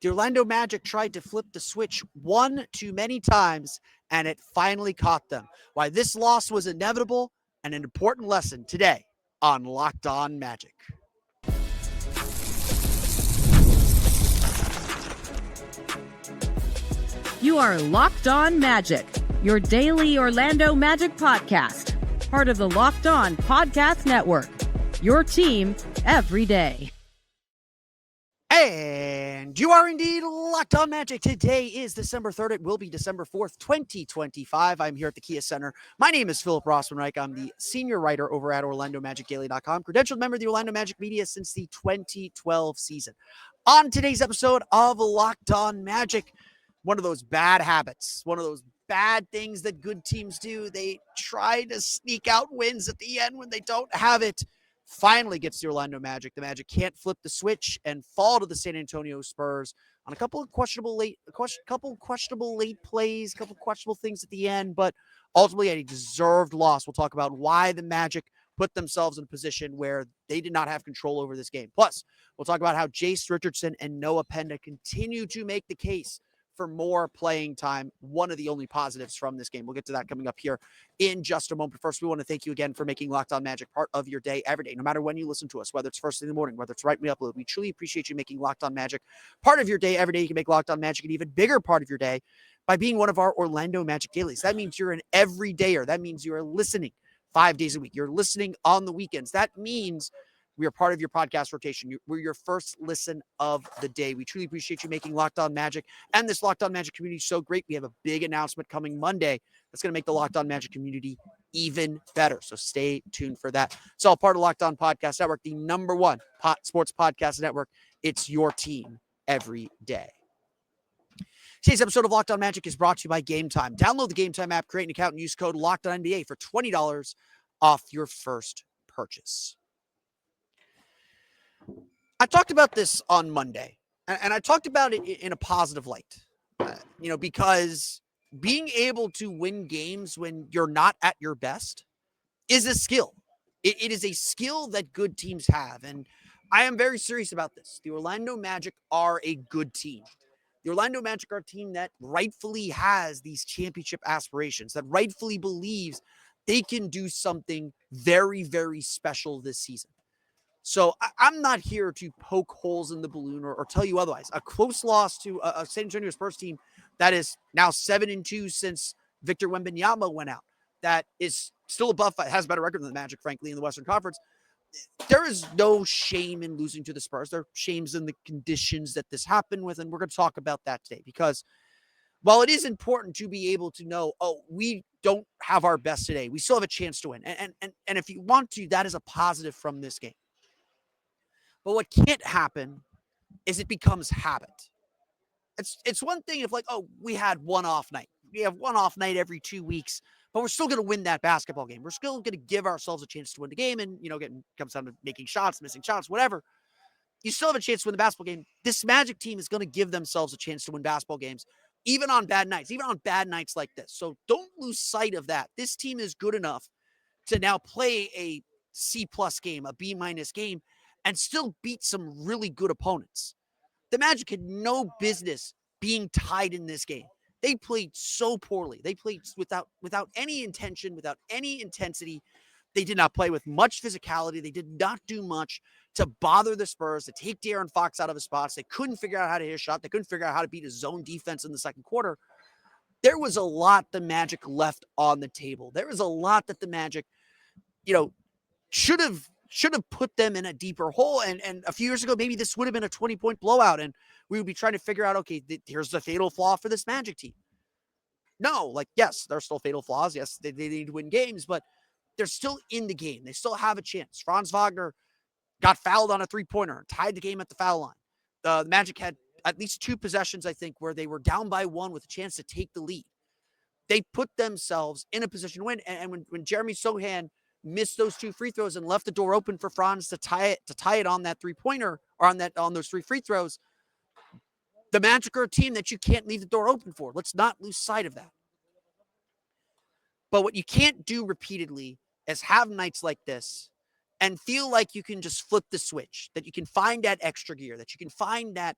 The Orlando Magic tried to flip the switch one too many times, and it finally caught them. Why this loss was inevitable and an important lesson today on Locked On Magic. You are Locked On Magic, your daily Orlando Magic podcast, part of the Locked On Podcast Network, your team every day. And you are indeed Locked On Magic. Today is December 3rd. It will be December 4th, 2025. I'm here at the Kia Center. My name is Philip Rossman-Reich. I'm the senior writer over at OrlandoMagicDaily.com, credentialed member of the Orlando Magic media since the 2012 season. On today's episode of Locked On Magic, one of those bad habits, one of those bad things that good teams do. They try to sneak out wins at the end when they don't have it. Finally gets the Orlando Magic. The Magic can't flip the switch and fall to the San Antonio Spurs on a couple of questionable late plays, couple questionable things at the end, but ultimately a deserved loss. We'll talk about why the Magic put themselves in a position where they did not have control over this game. Plus, we'll talk about how Jase, Richardson, and Noah Penda continue to make the case for more playing time, one of the only positives from this game. We'll get to that coming up here in just a moment. But first, we want to thank you again for making Locked On Magic part of your day every day, no matter when you listen to us, whether it's first thing in the morning, whether it's right when we upload. We truly appreciate you making Locked On Magic part of your day every day. You can make Locked On Magic an even bigger part of your day by being one of our Orlando Magic dailies. That means you're an everydayer. That means you are listening 5 days a week. You're listening on the weekends. That means we are part of your podcast rotation. We're your first listen of the day. We truly appreciate you making Locked On Magic and this Locked On Magic community so great. We have a big announcement coming Monday that's going to make the Locked On Magic community even better. So stay tuned for that. It's all part of Locked On Podcast Network, the number one sports podcast network. It's your team every day. Today's episode of Locked On Magic is brought to you by Game Time. Download the Game Time app, create an account, and use code LOCKEDONNBA for $20 off your first purchase. I talked about this on Monday, and I talked about it in a positive light, because being able to win games when you're not at your best is a skill. It is a skill that good teams have, and I am very serious about this. The Orlando Magic are a good team. The Orlando Magic are a team that rightfully has these championship aspirations, that rightfully believes they can do something very, very special this season. So I'm not here to poke holes in the balloon or tell you otherwise. A close loss to a San Antonio Spurs team that is now 7-2 since Victor Wembanyama went out, that is still above, has a better record than the Magic, frankly, in the Western Conference. There is no shame in losing to the Spurs. There are shames in the conditions that this happened with, and we're going to talk about that today because while it is important to be able to know, we don't have our best today, we still have a chance to win. And if you want to, that is a positive from this game. But what can't happen is it becomes habit. It's one thing if we had one off night. We have one off night every 2 weeks, but we're still going to win that basketball game. We're still going to give ourselves a chance to win the game, and comes down to making shots, missing shots, whatever. You still have a chance to win the basketball game. This Magic team is going to give themselves a chance to win basketball games, even on bad nights like this. So don't lose sight of that. This team is good enough to now play a C+ game, a B- game, and still beat some really good opponents. The Magic had no business being tied in this game. They played so poorly. They played without any intention, without any intensity. They did not play with much physicality. They did not do much to bother the Spurs, to take De'Aaron Fox out of his spots. They couldn't figure out how to hit a shot. They couldn't figure out how to beat a zone defense in the second quarter. There was a lot the Magic left on the table. There was a lot that the Magic, should have put them in a deeper hole. And a few years ago, maybe this would have been a 20-point blowout. And we would be trying to figure out, okay, here's the fatal flaw for this Magic team. No, yes, there's still fatal flaws. Yes, they need to win games, but they're still in the game. They still have a chance. Franz Wagner got fouled on a three-pointer, tied the game at the foul line. The Magic had at least 2 possessions, I think, where they were down by 1 with a chance to take the lead. They put themselves in a position to win. And when Jeremy Sohan missed those 2 free throws and left the door open for Franz to tie it on that three-pointer or on those 3 free throws, the Magic are a team that you can't leave the door open for. Let's not lose sight of that. But what you can't do repeatedly is have nights like this and feel like you can just flip the switch, that you can find that extra gear, that you can find that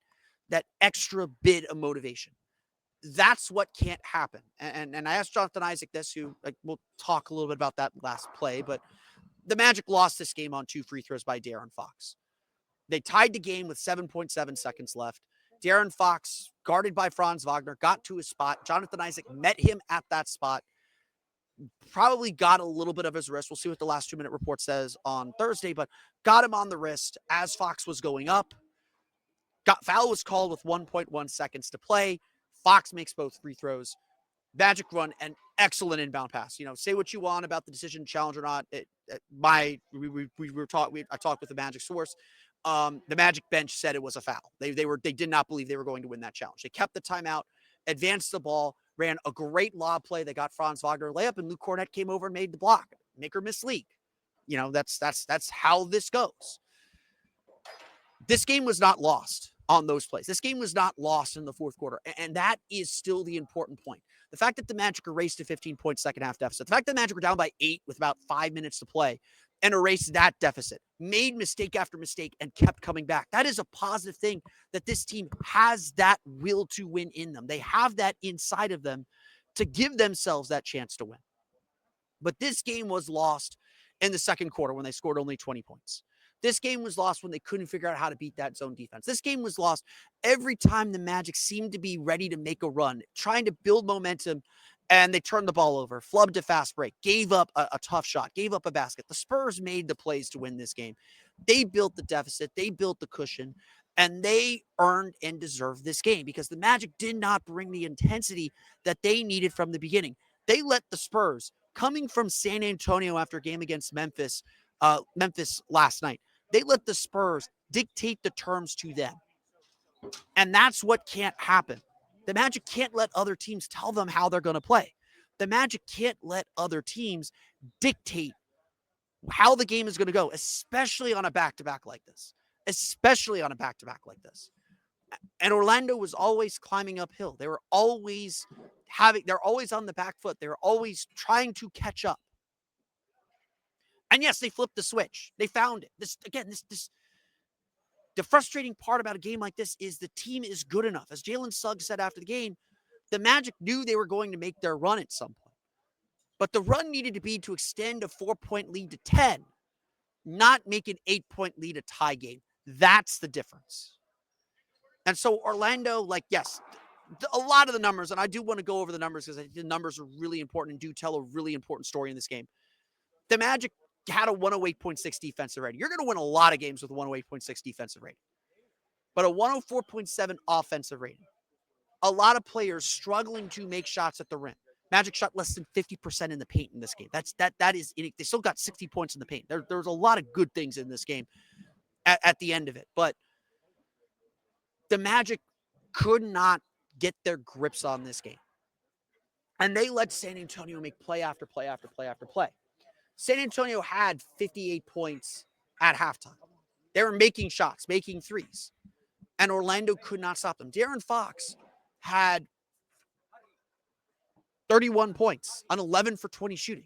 that extra bit of motivation. That's what can't happen. And I asked Jonathan Isaac this, who we'll talk a little bit about that last play, but the Magic lost this game on 2 free throws by De'Aaron Fox. They tied the game with 7.7 seconds left. De'Aaron Fox, guarded by Franz Wagner, got to his spot. Jonathan Isaac met him at that spot. Probably got a little bit of his wrist. We'll see what the last 2-minute report says on Thursday, but got him on the wrist as Fox was going up. Foul was called with 1.1 seconds to play. Fox makes both free throws. Magic run an excellent inbound pass. Say what you want about the decision challenge or not. I talked with the Magic source. The Magic bench said it was a foul. They did not believe they were going to win that challenge. They kept the timeout, advanced the ball, ran a great lob play. They got Franz Wagner layup, and Luke Kornet came over and made the block. Make or miss league. That's how this goes. This game was not lost on those plays. This game was not lost in the fourth quarter, and that is still the important point. The fact that the Magic erased a 15-point second-half deficit, the fact that the Magic were down by 8 with about 5 minutes to play and erased that deficit, made mistake after mistake, and kept coming back. That is a positive thing, that this team has that will to win in them. They have that inside of them to give themselves that chance to win. But this game was lost in the second quarter when they scored only 20 points. This game was lost when they couldn't figure out how to beat that zone defense. This game was lost every time the Magic seemed to be ready to make a run, trying to build momentum, and they turned the ball over, flubbed a fast break, gave up a tough shot, gave up a basket. The Spurs made the plays to win this game. They built the deficit, they built the cushion, and they earned and deserved this game because the Magic did not bring the intensity that they needed from the beginning. They let the Spurs, coming from San Antonio after a game against Memphis last night, they let the Spurs dictate the terms to them. And that's what can't happen. The Magic can't let other teams tell them how they're going to play. The Magic can't let other teams dictate how the game is going to go, especially on a back-to-back like this. And Orlando was always climbing uphill. They're always on the back foot. They're always trying to catch up. And yes, they flipped the switch. They found it. The frustrating part about a game like this is the team is good enough. As Jalen Suggs said after the game, the Magic knew they were going to make their run at some point. But the run needed to be to extend a 4-point lead to 10, not make an 8-point lead a tie game. That's the difference. And so Orlando, yes, a lot of the numbers, and I do want to go over the numbers because I think the numbers are really important and do tell a really important story in this game. The Magic had a 108.6 defensive rating. You're going to win a lot of games with a 108.6 defensive rating. But a 104.7 offensive rating. A lot of players struggling to make shots at the rim. Magic shot less than 50% in the paint in this game. That is they still got 60 points in the paint. There's a lot of good things in this game at the end of it. But the Magic could not get their grips on this game. And they let San Antonio make play after play after play after play. San Antonio had 58 points at halftime. They were making shots, making threes. And Orlando could not stop them. De'Aaron Fox had 31 points on 11 for 20 shooting.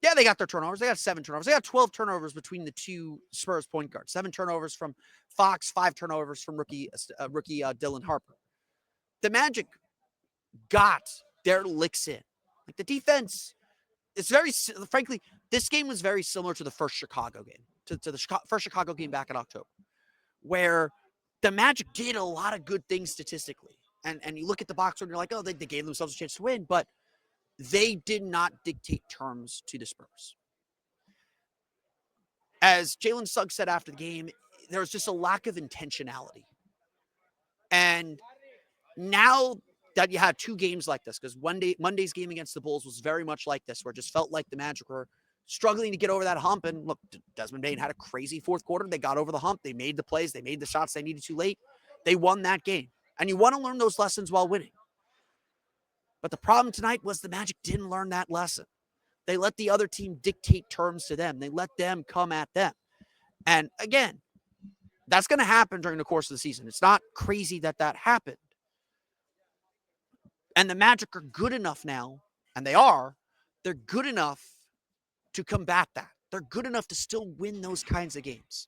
Yeah, they got their turnovers. They got 7 turnovers. They got 12 turnovers between the two Spurs point guards. 7 turnovers from Fox, 5 turnovers from rookie Dylan Harper. The Magic got their licks in. The defense, frankly, this game was very similar to the first Chicago game, to the first Chicago game back in October, where the Magic did a lot of good things statistically. And you look at the box score and you're like, oh, they gave themselves a chance to win, but they did not dictate terms to the Spurs. As Jalen Suggs said after the game, there was just a lack of intentionality. And now that you have 2 games like this, because Monday's game against the Bulls was very much like this, where it just felt like the Magic were struggling to get over that hump. And look, Desmond Bane had a crazy fourth quarter. They got over the hump. They made the plays. They made the shots they needed to late. They won that game. And you want to learn those lessons while winning. But the problem tonight was the Magic didn't learn that lesson. They let the other team dictate terms to them. They let them come at them. And again, that's going to happen during the course of the season. It's not crazy that happened. And the Magic are good enough now, and they're good enough to combat that. They're good enough to still win those kinds of games.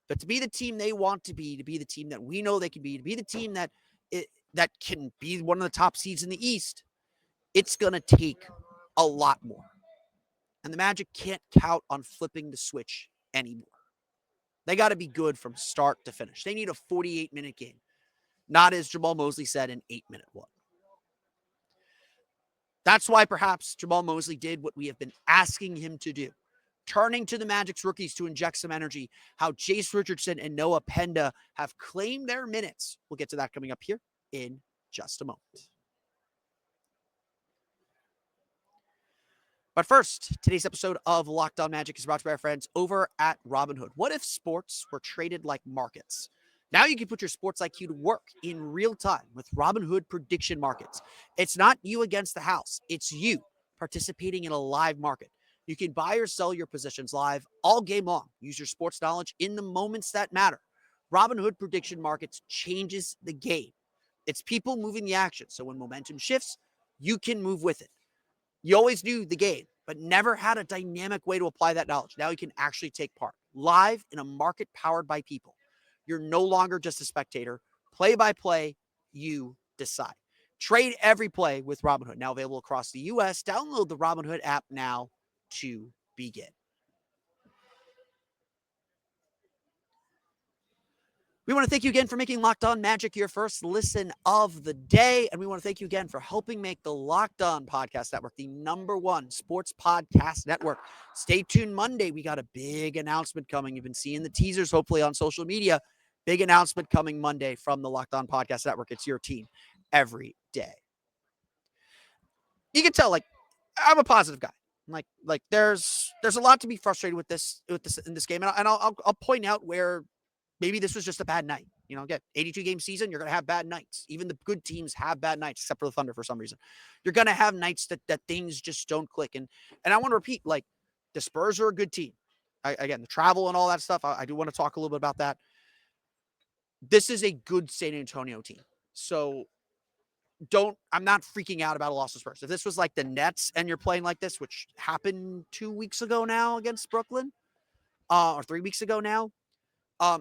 But to be the team they want to be the team that we know they can be, to be the team that can be one of the top seeds in the East, it's going to take a lot more. And the Magic can't count on flipping the switch anymore. They got to be good from start to finish. They need a 48-minute game, not, as Jamal Mosley said, an 8-minute one. That's why perhaps Jamal Mosley did what we have been asking him to do, turning to the Magic's rookies to inject some energy, how Jase Richardson and Noah Penda have claimed their minutes. We'll get to that coming up here in just a moment. But first, today's episode of Locked On Magic is brought to you by our friends over at Robinhood. What if sports were traded like markets? Now you can put your sports IQ to work in real time with Robinhood prediction markets. It's not you against the house. It's you participating in a live market. You can buy or sell your positions live all game long. Use your sports knowledge in the moments that matter. Robinhood prediction markets changes the game. It's people moving the action. So when momentum shifts, you can move with it. You always knew the game, but never had a dynamic way to apply that knowledge. Now you can actually take part live in a market powered by people. You're no longer just a spectator. Play by play, you decide. Trade every play with Robinhood, now available across the U.S. Download the Robinhood app now to begin. We want to thank you again for making Locked On Magic your first listen of the day. And we want to thank you again for helping make the Locked On Podcast Network the #1 sports podcast network. Stay tuned Monday. We got a big announcement coming. You've been seeing the teasers, hopefully, on social media. Big announcement coming Monday from the Locked On Podcast Network. It's your team every day. You can tell, I'm a positive guy. Like there's a lot to be frustrated with this in this game. And I'll point out where maybe this was just a bad night. Again, 82-game season, you're going to have bad nights. Even the good teams have bad nights, except for the Thunder for some reason. You're going to have nights that things just don't click. And I want to repeat, the Spurs are a good team. Again, the travel and all that stuff, I do want to talk a little bit about that. This is a good San Antonio team. So I'm not freaking out about a loss to Spurs. If this was like the Nets and you're playing like this, which happened 2 weeks ago now against Brooklyn, or 3 weeks ago now,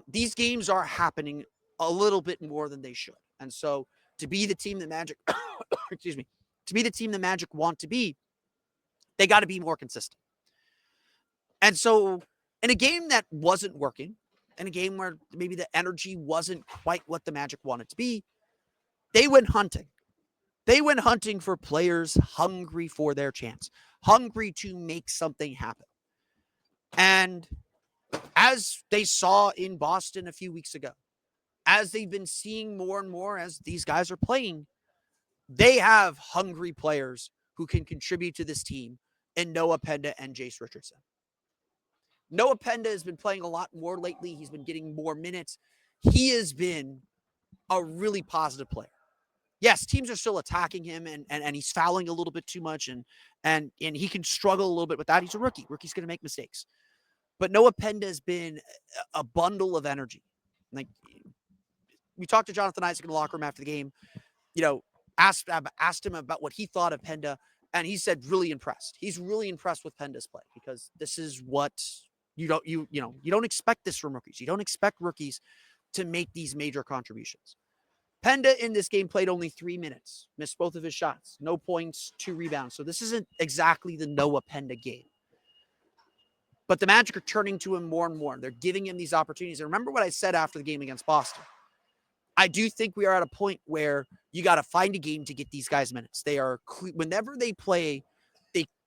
these games are happening a little bit more than they should. And so to be the team that Magic, to be the team the Magic want to be, they got to be more consistent. And so in a game that wasn't working, in a game where maybe the energy wasn't quite what the Magic wanted to be, they went hunting. They went hunting for players hungry for their chance, hungry to make something happen. And as they saw in Boston a few weeks ago, as they've been seeing more and more as these guys are playing, they have hungry players who can contribute to this team in Noah Penda and Jase Richardson. Noah Penda has been playing a lot more lately. He's been getting more minutes. He has been a really positive player. Yes, teams are still attacking him and he's fouling a little bit too much and he can struggle a little bit with that. He's a rookie. Rookie's going to make mistakes. But Noah Penda has been a bundle of energy. Like, we talked to Jonathan Isaac in the locker room after the game, asked him about what he thought of Penda, and he said really impressed. He's really impressed with Penda's play because this is what you don't expect this from rookies. You don't expect rookies to make these major contributions. Penda in this game played only 3 minutes, missed both of his shots, no points, 2 rebounds. So this isn't exactly the Noah Penda game. But the Magic are turning to him more and more. They're giving him these opportunities. And remember what I said after the game against Boston. I do think we are at a point where you got to find a game to get these guys minutes. They are, whenever they play,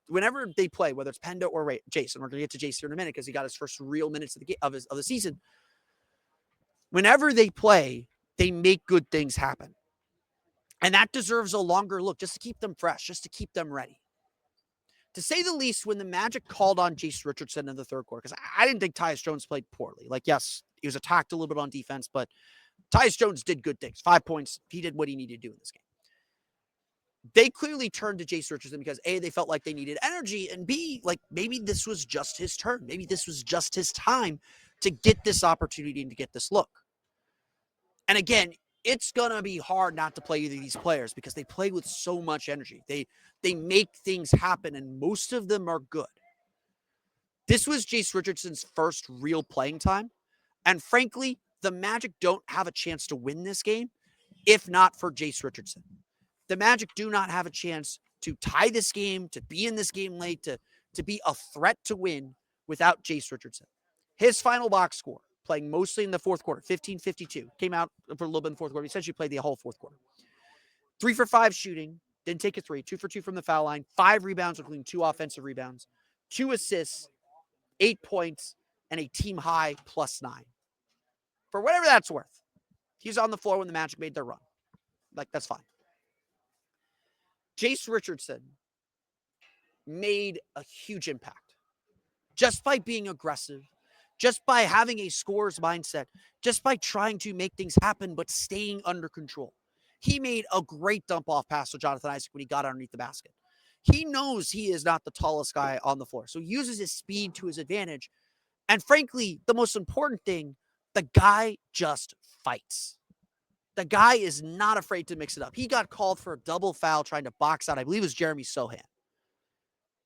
whether it's Penda or Jase, and we're going to get to Jase here in a minute because he got his first real minutes of the season. Whenever they play, they make good things happen. And that deserves a longer look just to keep them fresh, just to keep them ready. To say the least, when the Magic called on Jase Richardson in the third quarter, because I didn't think Tyus Jones played poorly. Yes, he was attacked a little bit on defense, but Tyus Jones did good things. 5 points. He did what he needed to do in this game. They clearly turned to Jase Richardson because A, they felt like they needed energy, and B, maybe this was just his turn. Maybe this was just his time to get this opportunity and to get this look. And again, it's going to be hard not to play either of these players because they play with so much energy. They make things happen, and most of them are good. This was Jase Richardson's first real playing time And frankly, the Magic don't have a chance to win this game if not for Jase Richardson. The Magic do not have a chance to tie this game, to be in this game late, to be a threat to win without Jase Richardson. His final box score, playing mostly in the fourth quarter, 15-52, came out for a little bit in the fourth quarter. He essentially played the whole fourth quarter. 3 for 5 shooting, didn't take a three, 2 for 2 from the foul line, 5 rebounds, including 2 offensive rebounds, 2 assists, 8 points, and a team high +9. For whatever that's worth, he's on the floor when the Magic made their run. Like, that's fine. Jase Richardson made a huge impact just by being aggressive, just by having a scorer's mindset, just by trying to make things happen but staying under control. He made a great dump-off pass to Jonathan Isaac when he got underneath the basket. He knows he is not the tallest guy on the floor, so he uses his speed to his advantage. And frankly, the most important thing, the guy just fights. The guy is not afraid to mix it up. He got called for a double foul trying to box out, I believe it was Jeremy Sohan.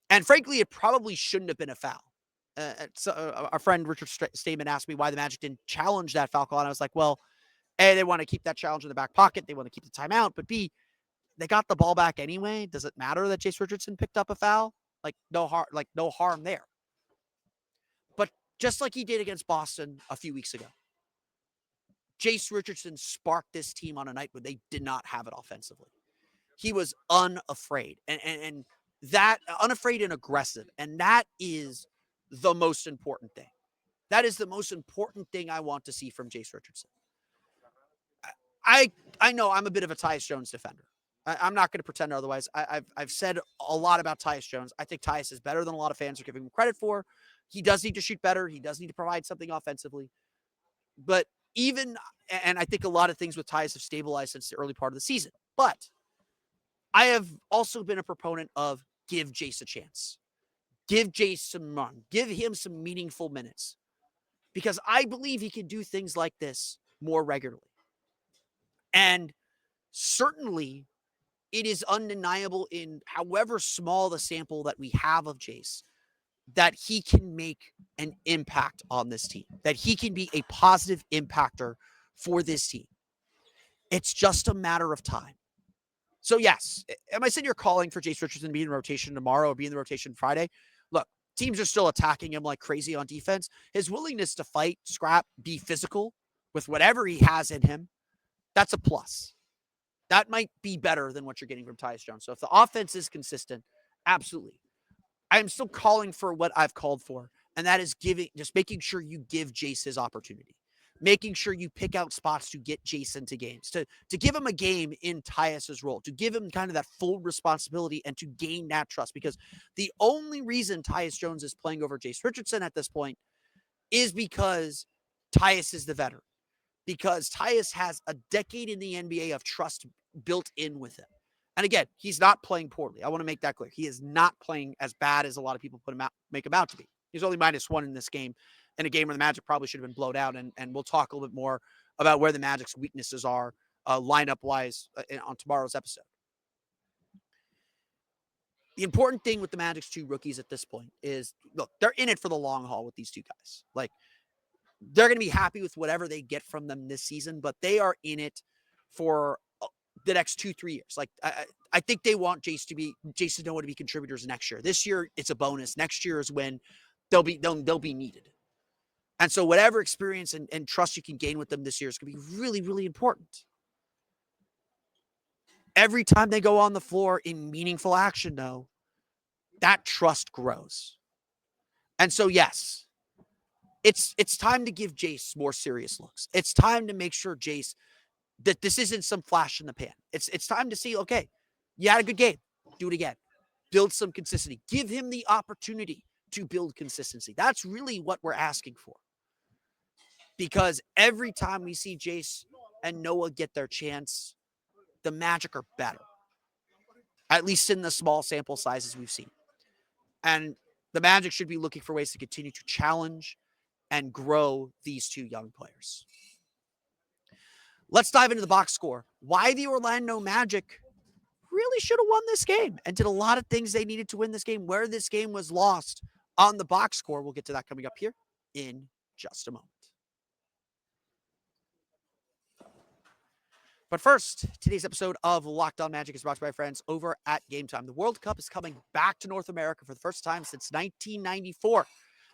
And frankly, it probably shouldn't have been a foul. Our friend Richard Stamen asked me why the Magic didn't challenge that foul call. And I was like, well, A, they want to keep that challenge in the back pocket. They want to keep the timeout. But B, they got the ball back anyway. Does it matter that Jase Richardson picked up a foul? No harm there. But just like he did against Boston a few weeks ago, Jase Richardson sparked this team on a night where they did not have it offensively. He was unafraid and that unafraid and aggressive. And that is the most important thing. That is the most important thing I want to see from Jase Richardson. I know I'm a bit of a Tyus Jones defender. I'm not going to pretend otherwise. I've said a lot about Tyus Jones. I think Tyus is better than a lot of fans are giving him credit for. He does need to shoot better. He does need to provide something offensively. But and I think a lot of things with Tyus have stabilized since the early part of the season. But I have also been a proponent of give Jase a chance. Give Jase some run. Give him some meaningful minutes. Because I believe he can do things like this more regularly. And certainly, it is undeniable in however small the sample that we have of Jase that he can make an impact on this team, that he can be a positive impactor for this team. It's just a matter of time. So yes, am I saying you're calling for Jase Richardson to be in rotation tomorrow or be in the rotation Friday? Look, teams are still attacking him like crazy on defense. His willingness to fight, scrap, be physical with whatever he has in him, that's a plus. That might be better than what you're getting from Tyus Jones. So if the offense is consistent, absolutely. I am still calling for what I've called for, and that is just making sure you give Jase his opportunity, making sure you pick out spots to get Jase into games, to give him a game in Tyus's role, to give him kind of that full responsibility and to gain that trust. Because the only reason Tyus Jones is playing over Jase Richardson at this point is because Tyus is the veteran, because Tyus has a decade in the NBA of trust built in with him. And again, he's not playing poorly. I want to make that clear. He is not playing as bad as a lot of people make him out to be. He's only -1 in this game, in a game where the Magic probably should have been blown out. And we'll talk a little bit more about where the Magic's weaknesses are lineup-wise on tomorrow's episode. The important thing with the Magic's 2 rookies at this point is, look, they're in it for the long haul with these 2 guys. Like, they're going to be happy with whatever they get from them this season, but they are in it for the next 2-3 years. Like, I think they want Jase to know to be contributors next year. This year, it's a bonus. Next year is when they'll be needed. And so whatever experience and trust you can gain with them this year is going to be really, really important. Every time they go on the floor in meaningful action, though, that trust grows. And so, yes, it's time to give Jase more serious looks. It's time to make sure Jase that this isn't some flash in the pan. It's time to see, okay, you had a good game. Do it again. Build some consistency. Give him the opportunity to build consistency. That's really what we're asking for. Because every time we see Jase and Noah get their chance, the Magic are better. At least in the small sample sizes we've seen. And the Magic should be looking for ways to continue to challenge and grow these 2 young players. Let's dive into the box score. Why the Orlando Magic really should have won this game and did a lot of things they needed to win this game, where this game was lost on the box score. We'll get to that coming up here in just a moment. But first, today's episode of Locked On Magic is brought to you by friends over at Game Time. The World Cup is coming back to North America for the first time since 1994.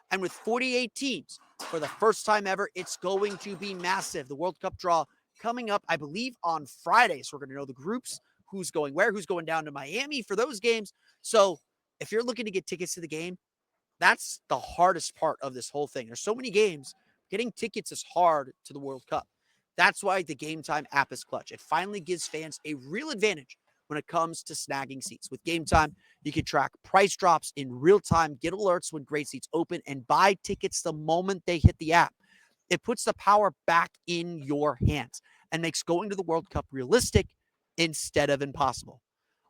And with 48 teams, for the first time ever, it's going to be massive. The World Cup draw coming up, I believe, on Friday. So we're going to know the groups, who's going where, who's going down to Miami for those games. So if you're looking to get tickets to the game, that's the hardest part of this whole thing. There's so many games. Getting tickets is hard to the World Cup. That's why the Game Time app is clutch. It finally gives fans a real advantage when it comes to snagging seats. With Game Time, you can track price drops in real time, get alerts when great seats open, and buy tickets the moment they hit the app. It puts the power back in your hands and makes going to the World Cup realistic instead of impossible.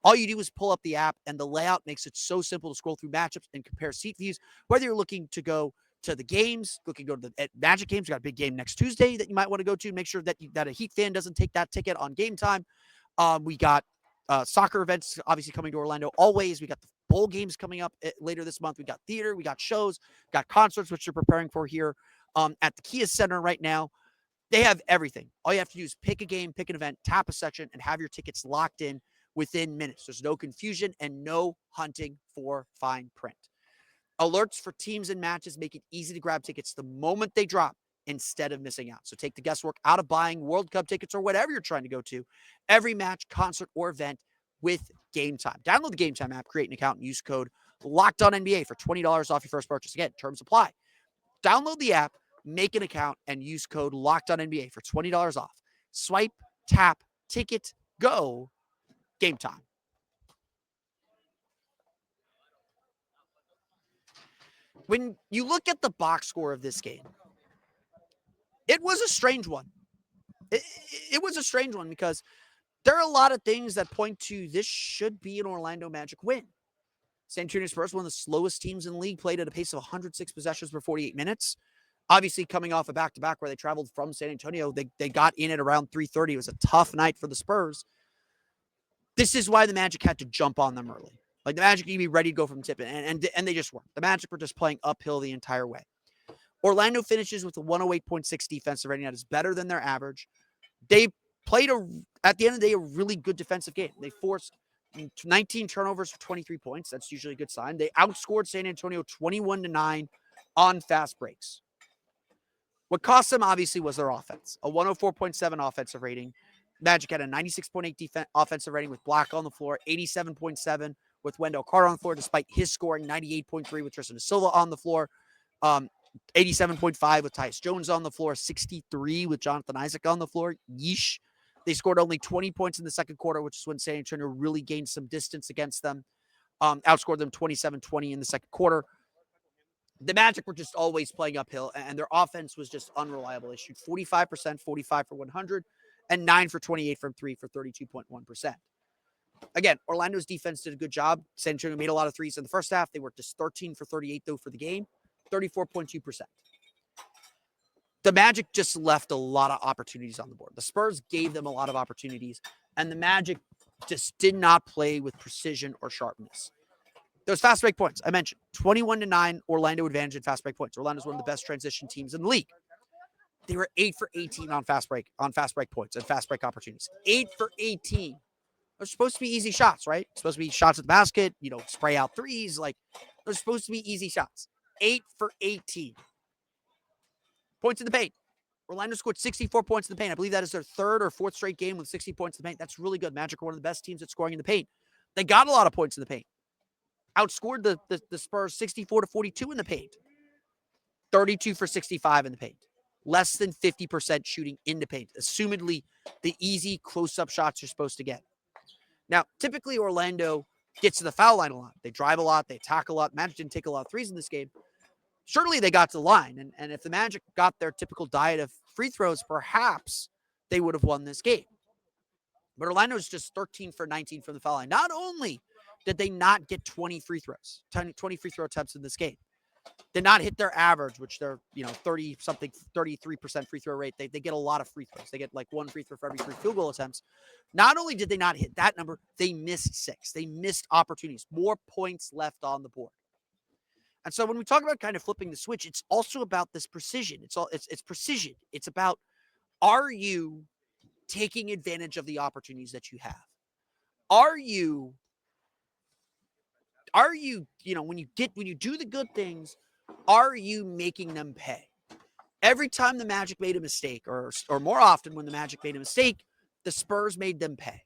All you do is pull up the app, and the layout makes it so simple to scroll through matchups and compare seat views, whether you're looking to go to the games, looking to go to the Magic games. We got a big game next Tuesday that you might want to go to. Make sure that that a Heat fan doesn't take that ticket on Game Time. We got soccer events obviously coming to Orlando always. We got the bowl games coming up later this month. We got theater, we got shows, got concerts, which they're preparing for here at the Kia Center right now. They have everything. All you have to do is pick a game, pick an event, tap a section, and have your tickets locked in within minutes. There's no confusion and no hunting for fine print. Alerts for teams and matches make it easy to grab tickets the moment they drop instead of missing out. So take the guesswork out of buying World Cup tickets or whatever you're trying to go to. Every match, concert, or event with Game Time. Download the Game Time app, create an account, and use code LOCKEDONNBA for $20 off your first purchase. Again, terms apply. Download the app, make an account, and use code LOCKEDONNBA for $20 off. Swipe, tap, ticket, go. Game Time. When you look at the box score of this game, it was a strange one. It was a strange one because there are a lot of things that point to this should be an Orlando Magic win. San Antonio Spurs, one of the slowest teams in the league, played at a pace of 106 possessions per 48 minutes. Obviously, coming off a back-to-back where they traveled from San Antonio, they got in at around 3:30. It was a tough night for the Spurs. This is why the Magic had to jump on them early. Like the Magic need to be ready to go from tip, and they just weren't. The Magic were just playing uphill the entire way. Orlando finishes with a 108.6 defensive rating. That is better than their average. They played, at the end of the day, a really good defensive game. They forced 19 turnovers for 23 points. That's usually a good sign. They outscored San Antonio 21-9 on fast breaks. What cost them, obviously, was their offense. A 104.7 offensive rating. Magic had a 96.8 offensive rating with Black on the floor, 87.7 with Wendell Carter on the floor, despite his scoring 98.3 with Tristan Silva on the floor, 87.5 with Tyus Jones on the floor, 63 with Jonathan Isaac on the floor. Yeesh. They scored only 20 points in the second quarter, which is when San Antonio really gained some distance against them. Outscored them 27-20 in the second quarter. The Magic were just always playing uphill, and their offense was just unreliable. They shoot 45%, 45 for 100, and 9 for 28 from 3 for 32.1%. Again, Orlando's defense did a good job. San Antonio made a lot of threes in the first half. They were just 13 for 38, though, for the game, 34.2%. The Magic just left a lot of opportunities on the board. The Spurs gave them a lot of opportunities, and the Magic just did not play with precision or sharpness. Those fast break points, I mentioned, 21-9 Orlando advantage in fast break points. Orlando's one of the best transition teams in the league. They were 8 for 18 on fast break points and fast break opportunities. 8 for 18. They're supposed to be easy shots, right? Supposed to be shots at the basket, spray out threes. Like, they're supposed to be easy shots. 8 for 18. Points in the paint. Orlando scored 64 points in the paint. I believe that is their third or fourth straight game with 60 points in the paint. That's really good. Magic are one of the best teams at scoring in the paint. They got a lot of points in the paint. Outscored the Spurs 64-42 in the paint. 32 for 65 in the paint. Less than 50% shooting in the paint. Assumedly, the easy close-up shots you're supposed to get. Now, typically Orlando gets to the foul line a lot. They drive a lot. They attack a lot. Magic didn't take a lot of threes in this game. Certainly they got to the line. And if the Magic got their typical diet of free throws, perhaps they would have won this game. But Orlando's just 13 for 19 from the foul line. Not only did they not get 20 free throws, 20 free throw attempts in this game, did not hit their average, which they're, 33% free throw rate. They get a lot of free throws. They get like one free throw for every 3 field goal attempts. Not only did they not hit that number, they missed 6. They missed opportunities, more points left on the board. And so when we talk about kind of flipping the switch, it's also about this precision. It's precision. It's about, are you taking advantage of the opportunities that you have? Are you, when you do the good things, are you making them pay? Every time the Magic made a mistake, or more often when the Magic made a mistake, the Spurs made them pay.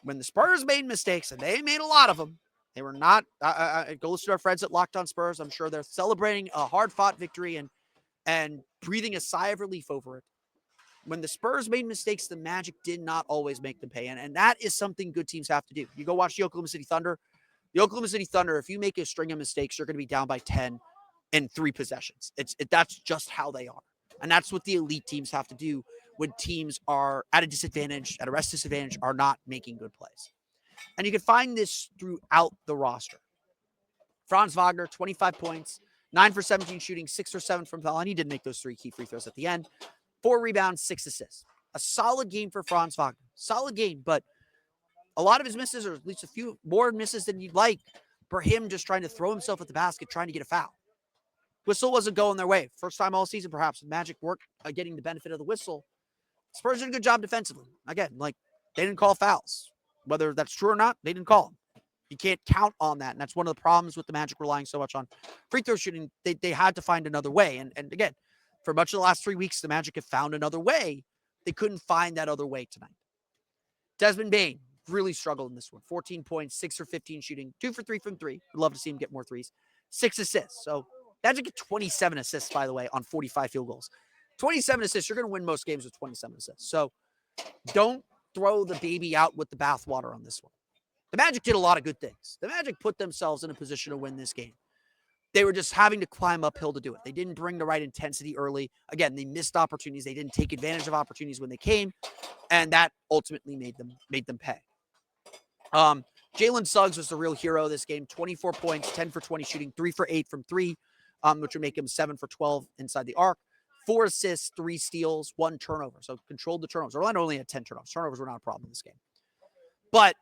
When the Spurs made mistakes, and they made a lot of them, they were not, go listen to our friends at Locked On Spurs. I'm sure they're celebrating a hard-fought victory and breathing a sigh of relief over it. When the Spurs made mistakes, the Magic did not always make them pay. And that is something good teams have to do. You go watch the Oklahoma City Thunder. The Oklahoma City Thunder, if you make a string of mistakes, you're going to be down by 10 in 3 possessions. That's just how they are. And that's what the elite teams have to do when teams are at a disadvantage, at a rest disadvantage, are not making good plays. And you can find this throughout the roster. Franz Wagner, 25 points, 9 for 17 shooting, 6 for 7 from foul. And he did make those 3 key free throws at the end. 4 rebounds, 6 assists. A solid game for Franz Wagner. Solid game, but a lot of his misses, or at least a few more misses than you'd like, for him just trying to throw himself at the basket, trying to get a foul. Whistle wasn't going their way. First time all season, perhaps. Magic weren't getting the benefit of the whistle. Spurs did a good job defensively. Again, they didn't call fouls. Whether that's true or not, they didn't call them. You can't count on that. And that's one of the problems with the Magic relying so much on free throw shooting. They had to find another way. And again, for much of the last 3 weeks, the Magic have found another way. They couldn't find that other way tonight. Desmond Bane really struggled in this one. 14 points, 6 for 15 shooting, 2 for 3 from 3. Would love to see him get more threes. 6 assists. So Magic get 27 assists, by the way, on 45 field goals. 27 assists. You're going to win most games with 27 assists. So don't throw the baby out with the bathwater on this one. The Magic did a lot of good things. The Magic put themselves in a position to win this game. They were just having to climb uphill to do it. They didn't bring the right intensity early. Again, they missed opportunities. They didn't take advantage of opportunities when they came, and that ultimately made them pay. Jalen Suggs was the real hero of this game. 24 points, 10 for 20 shooting, 3 for 8 from 3, which would make him 7 for 12 inside the arc. 4 assists, 3 steals, 1 turnover. So controlled the turnovers. Orlando only had 10 turnovers. Turnovers were not a problem in this game. But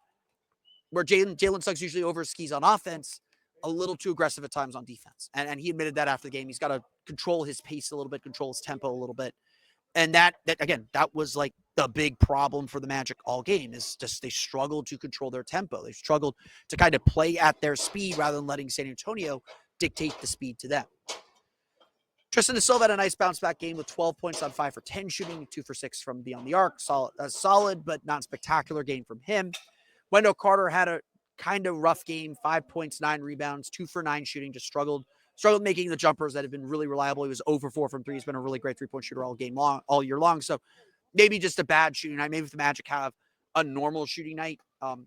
where Jalen Suggs usually overskis on offense, a little too aggressive at times on defense. And he admitted that after the game. He's got to control his pace a little bit, control his tempo a little bit. And that again, that was like the big problem for the Magic all game, is just they struggled to control their tempo. They struggled to kind of play at their speed rather than letting San Antonio dictate the speed to them. Tristan da Silva had a nice bounce-back game with 12 points on 5 for 10 shooting, 2 for 6 from beyond the arc. Solid, but not spectacular game from him. Wendell Carter had a kind of rough game, 5 points, 9 rebounds, 2 for 9 shooting, just struggled making the jumpers that have been really reliable. He was 0 for 4 from 3. He's been a really great three-point shooter all year long. So maybe just a bad shooting night. Maybe if the Magic have a normal shooting night,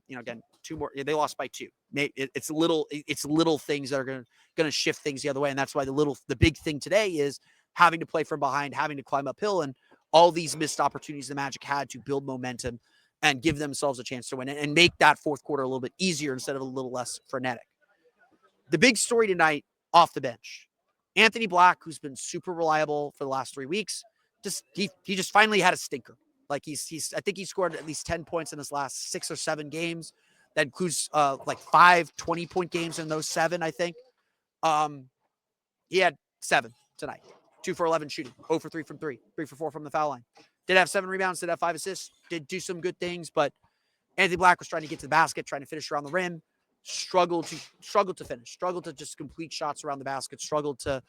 again, 2 more. They lost by 2. It's little things that are going to shift things the other way, and that's why the big thing today is having to play from behind, having to climb uphill, and all these missed opportunities the Magic had to build momentum and give themselves a chance to win and make that fourth quarter a little bit easier instead of a little less frenetic. The big story tonight off the bench, Anthony Black, who's been super reliable for the last 3 weeks, he just finally had a stinker. I think he scored at least 10 points in his last 6 or 7 games. That includes 5 20-point games in those 7, I think. He had 7 tonight. 2 for 11 shooting, 0 for 3 from 3, 3 for 4 from the foul line. Did have 7 rebounds, did have 5 assists, did do some good things, but Anthony Black was trying to get to the basket, trying to finish around the rim, struggled to finish, struggled to just complete shots around the basket, struggled to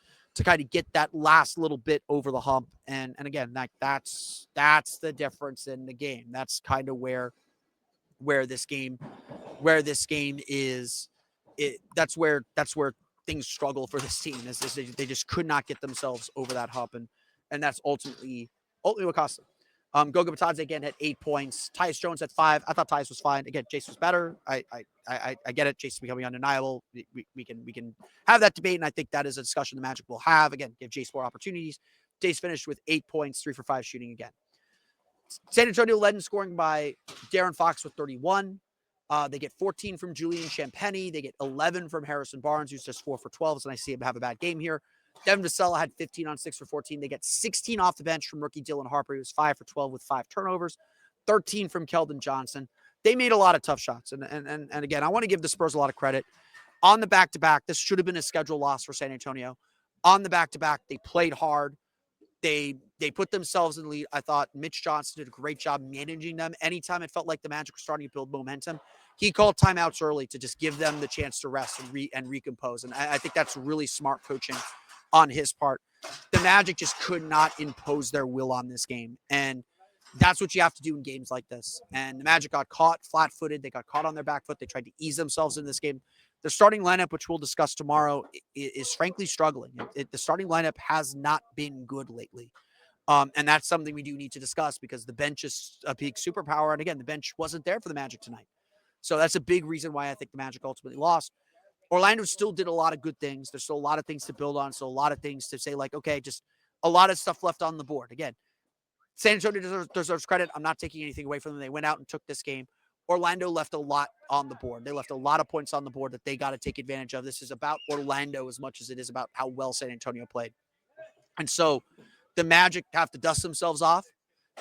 kind of get that last little bit over the hump. And again, that's the difference in the game. That's kind of where this game is. That's where things struggle for this team. They just could not get themselves over that hump, and that's ultimately what cost them. Goga Batadze again had 8 points. Tyus Jones at 5. I thought Tyus was fine. Again, Jase was better. I get it. Jase is becoming undeniable. We can have that debate, and I think that is a discussion the Magic will have. Again, give Jase more opportunities. Jase finished with 8 points, 3 for 5 shooting again. San Antonio led in scoring by De'Aaron Fox with 31. They get 14 from Julian Champagnie. They get 11 from Harrison Barnes, who's just 4 for 12. So I see him have a bad game here. Devin Vassell had 15 on 6 for 14. They get 16 off the bench from rookie Dylan Harper. He was 5 for 12 with 5 turnovers. 13 from Keldon Johnson. They made a lot of tough shots. And again, I want to give the Spurs a lot of credit. On the back-to-back, this should have been a schedule loss for San Antonio. On the back-to-back, they played hard. They put themselves in the lead. I thought Mitch Johnson did a great job managing them. Anytime it felt like the Magic were starting to build momentum, he called timeouts early to just give them the chance to rest and recompose. And I think that's really smart coaching on his part. The Magic just could not impose their will on this game. And that's what you have to do in games like this. And the Magic got caught flat-footed. They got caught on their back foot. They tried to ease themselves in this game. The starting lineup, which we'll discuss tomorrow, is frankly struggling. The starting lineup has not been good lately. And that's something we do need to discuss because the bench is a big superpower. And again, the bench wasn't there for the Magic tonight. So that's a big reason why I think the Magic ultimately lost. Orlando still did a lot of good things. There's still a lot of things to build on. So a lot of things to say like, okay, just a lot of stuff left on the board. Again, San Antonio deserves credit. I'm not taking anything away from them. They went out and took this game. Orlando left a lot on the board. They left a lot of points on the board that they got to take advantage of. This is about Orlando as much as it is about how well San Antonio played. And so the Magic have to dust themselves off.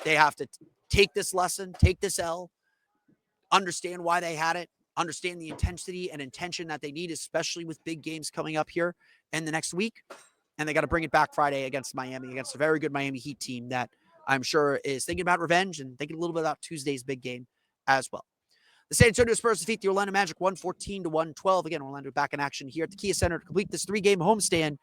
They have to take this lesson, take this L, understand why they had it, understand the intensity and intention that they need, especially with big games coming up here in the next week. And they got to bring it back Friday against Miami, against a very good Miami Heat team that I'm sure is thinking about revenge and thinking a little bit about Tuesday's big game as well. The San Antonio Spurs defeat the Orlando Magic 114-112. Again, Orlando back in action here at the Kia Center to complete this 3-game homestand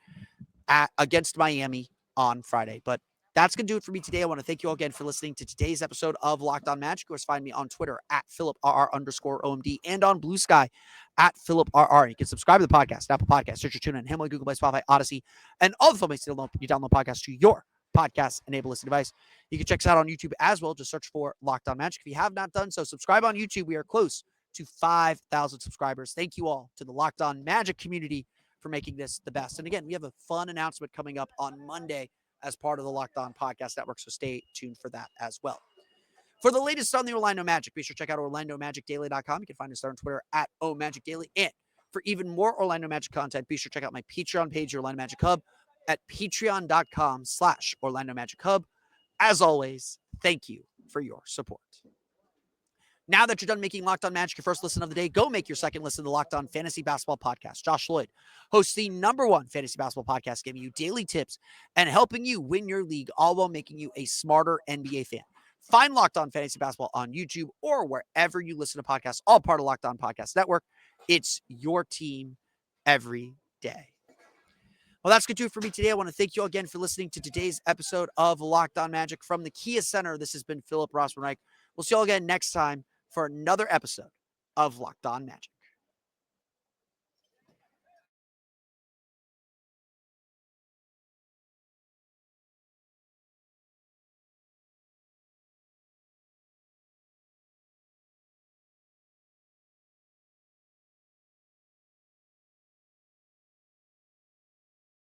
against Miami on Friday. But that's going to do it for me today. I want to thank you all again for listening to today's episode of Locked On Magic. Of course, find me on Twitter at PhilipRR_OMD and on Blue Sky at PhilipRR. You can subscribe to the podcast, Apple Podcasts, Stitcher, TuneIn, Himalaya, Google Play, Spotify, Odyssey, and all the places you download podcasts to your podcast-enabled listening device. You can check us out on YouTube as well. Just search for Locked On Magic. If you have not done so, subscribe on YouTube. We are close to 5,000 subscribers. Thank you all to the Locked On Magic community for making this the best. And again, we have a fun announcement coming up on Monday as part of the Locked On Podcast Network, so stay tuned for that as well. For the latest on the Orlando Magic, be sure to check out OrlandoMagicDaily.com. You can find us there on Twitter at OMagicDaily. And for even more Orlando Magic content, be sure to check out my Patreon page, Orlando Magic Hub, at patreon.com/Orlando Magic Hub. As always, thank you for your support. Now that you're done making Locked On Magic your first listen of the day, go make your second listen to the Locked On Fantasy Basketball Podcast. Josh Lloyd hosts the #1 fantasy basketball podcast, giving you daily tips and helping you win your league, all while making you a smarter NBA fan. Find Locked On Fantasy Basketball on YouTube or wherever you listen to podcasts, all part of Locked On Podcast Network. It's your team every day. Well, that's going to do it for me today. I want to thank you all again for listening to today's episode of Locked On Magic from the Kia Center. This has been Philip Rossman-Reich. We'll see you all again next time for another episode of Locked On Magic.